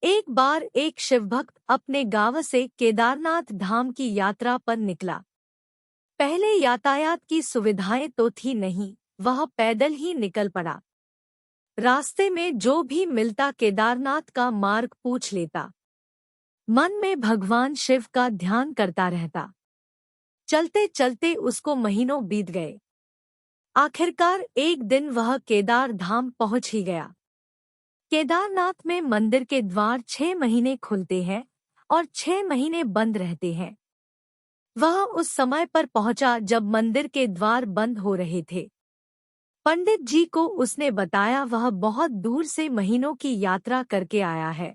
एक बार एक शिवभक्त अपने गांव से केदारनाथ धाम की यात्रा पर निकला। पहले यातायात की सुविधाएं तो थी नहीं, वह पैदल ही निकल पड़ा। रास्ते में जो भी मिलता केदारनाथ का मार्ग पूछ लेता। मन में भगवान शिव का ध्यान करता रहता। चलते चलते उसको महीनों बीत गए। आखिरकार एक दिन वह केदार धाम पहुंच ही गया। केदारनाथ में मंदिर के द्वार 6 महीने खुलते हैं और 6 महीने बंद रहते हैं। वह उस समय पर पहुंचा जब मंदिर के द्वार बंद हो रहे थे। पंडित जी को उसने बताया वह बहुत दूर से महीनों की यात्रा करके आया है।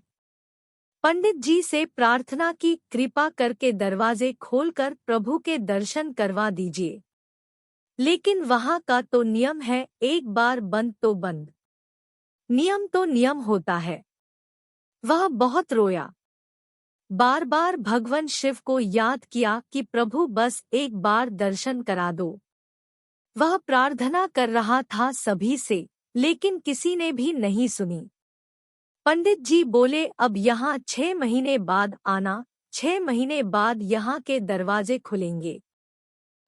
पंडित जी से प्रार्थना की, कृपा करके दरवाजे खोलकर प्रभु के दर्शन करवा दीजिए। लेकिन वहां का तो नियम है, एक बार बंद तो बंद। नियम तो नियम होता है। वह बहुत रोया। बार बार भगवान शिव को याद किया कि प्रभु बस एक बार दर्शन करा दो। वह प्रार्थना कर रहा था सभी से, लेकिन किसी ने भी नहीं सुनी। पंडित जी बोले, अब यहाँ 6 महीने बाद आना, 6 महीने बाद यहाँ के दरवाजे खुलेंगे।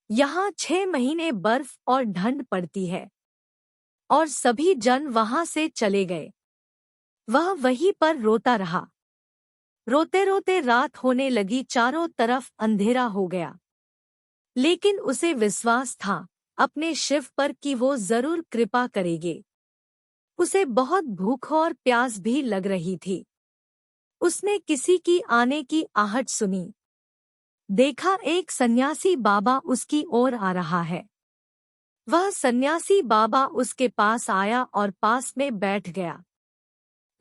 यहाँ 6 महीने बर्फ और ठंड पड़ती है। और सभी जन वहां से चले गए। वह वहीं पर रोता रहा। रोते रोते रात होने लगी, चारों तरफ अंधेरा हो गया। लेकिन उसे विश्वास था अपने शिव पर कि वो जरूर कृपा करेंगे। उसे बहुत भूख और प्यास भी लग रही थी। उसने किसी की आने की आहट सुनी। देखा एक सन्यासी बाबा उसकी ओर आ रहा है। वह सन्यासी बाबा उसके पास आया और पास में बैठ गया।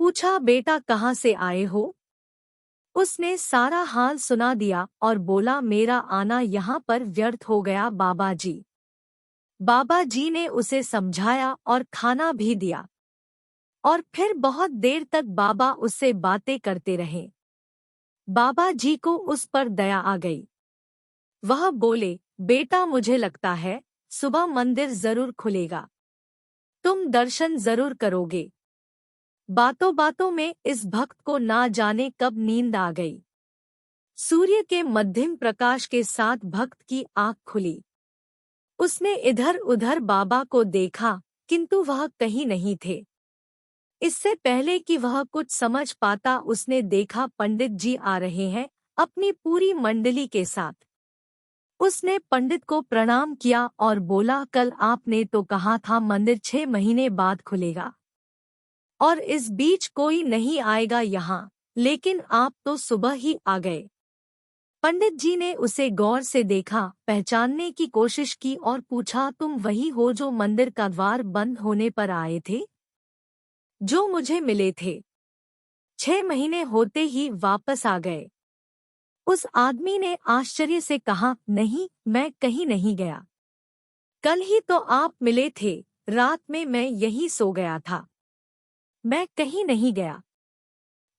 पूछा, बेटा कहाँ से आए हो? उसने सारा हाल सुना दिया और बोला, मेरा आना यहाँ पर व्यर्थ हो गया बाबा जी। बाबा जी ने उसे समझाया और खाना भी दिया। और फिर बहुत देर तक बाबा उससे बातें करते रहे। बाबा जी को उस पर दया आ गई। वह बोले, बेटा मुझे लगता है सुबह मंदिर जरूर खुलेगा। तुम दर्शन जरूर करोगे। बातों बातों में इस भक्त को ना जाने कब नींद आ गई। सूर्य के मध्यम प्रकाश के साथ भक्त की आंख खुली। उसने इधर उधर बाबा को देखा, किंतु वह कहीं नहीं थे। इससे पहले कि वह कुछ समझ पाता, उसने देखा पंडित जी आ रहे हैं अपनी पूरी मंडली के साथ। उसने पंडित को प्रणाम किया और बोला, कल आपने तो कहा था मंदिर 6 महीने बाद खुलेगा और इस बीच कोई नहीं आएगा यहाँ, लेकिन आप तो सुबह ही आ गए। पंडित जी ने उसे गौर से देखा, पहचानने की कोशिश की और पूछा, तुम वही हो जो मंदिर का द्वार बंद होने पर आए थे? जो मुझे मिले थे। 6 महीने होते ही वापस आ गए। उस आदमी ने आश्चर्य से कहा, नहीं, मैं कहीं नहीं गया। कल ही तो आप मिले थे, रात में मैं यहीं सो गया था। मैं कहीं नहीं गया।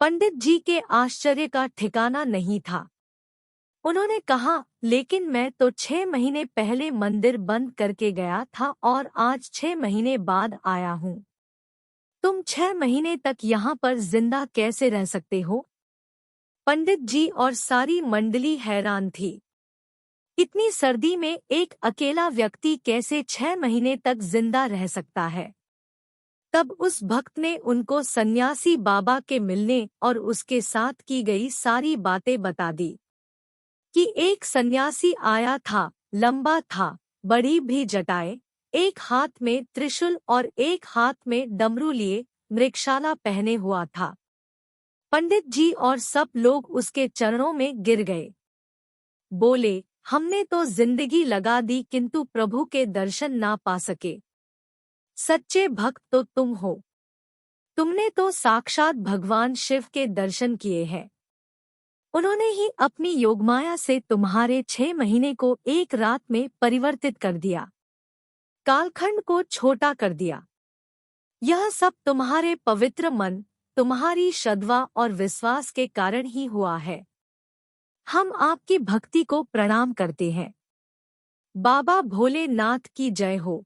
पंडित जी के आश्चर्य का ठिकाना नहीं था। उन्होंने कहा, लेकिन मैं तो 6 महीने पहले मंदिर बंद करके गया था और आज 6 महीने बाद आया हूँ। तुम 6 महीने तक यहाँ पर जिंदा कैसे रह सकते हो? पंडित जी और सारी मंडली हैरान थी। इतनी सर्दी में एक अकेला व्यक्ति कैसे 6 महीने तक जिंदा रह सकता है? तब उस भक्त ने उनको सन्यासी बाबा के मिलने और उसके साथ की गई सारी बातें बता दी कि एक सन्यासी आया था, लंबा था, बड़ी भी जटाएं, एक हाथ में त्रिशूल और एक हाथ में डमरू लिए, मृगशाला पहने हुआ था। पंडित जी और सब लोग उसके चरणों में गिर गए। बोले, हमने तो जिंदगी लगा दी किंतु प्रभु के दर्शन ना पा सके। सच्चे भक्त तो तुम हो। तुमने तो साक्षात भगवान शिव के दर्शन किए हैं। उन्होंने ही अपनी योगमाया से तुम्हारे 6 महीने को एक रात में परिवर्तित कर दिया, कालखंड को छोटा कर दिया। यह सब तुम्हारे पवित्र मन, तुम्हारी श्रद्धा और विश्वास के कारण ही हुआ है। हम आपकी भक्ति को प्रणाम करते हैं। बाबा भोलेनाथ की जय हो।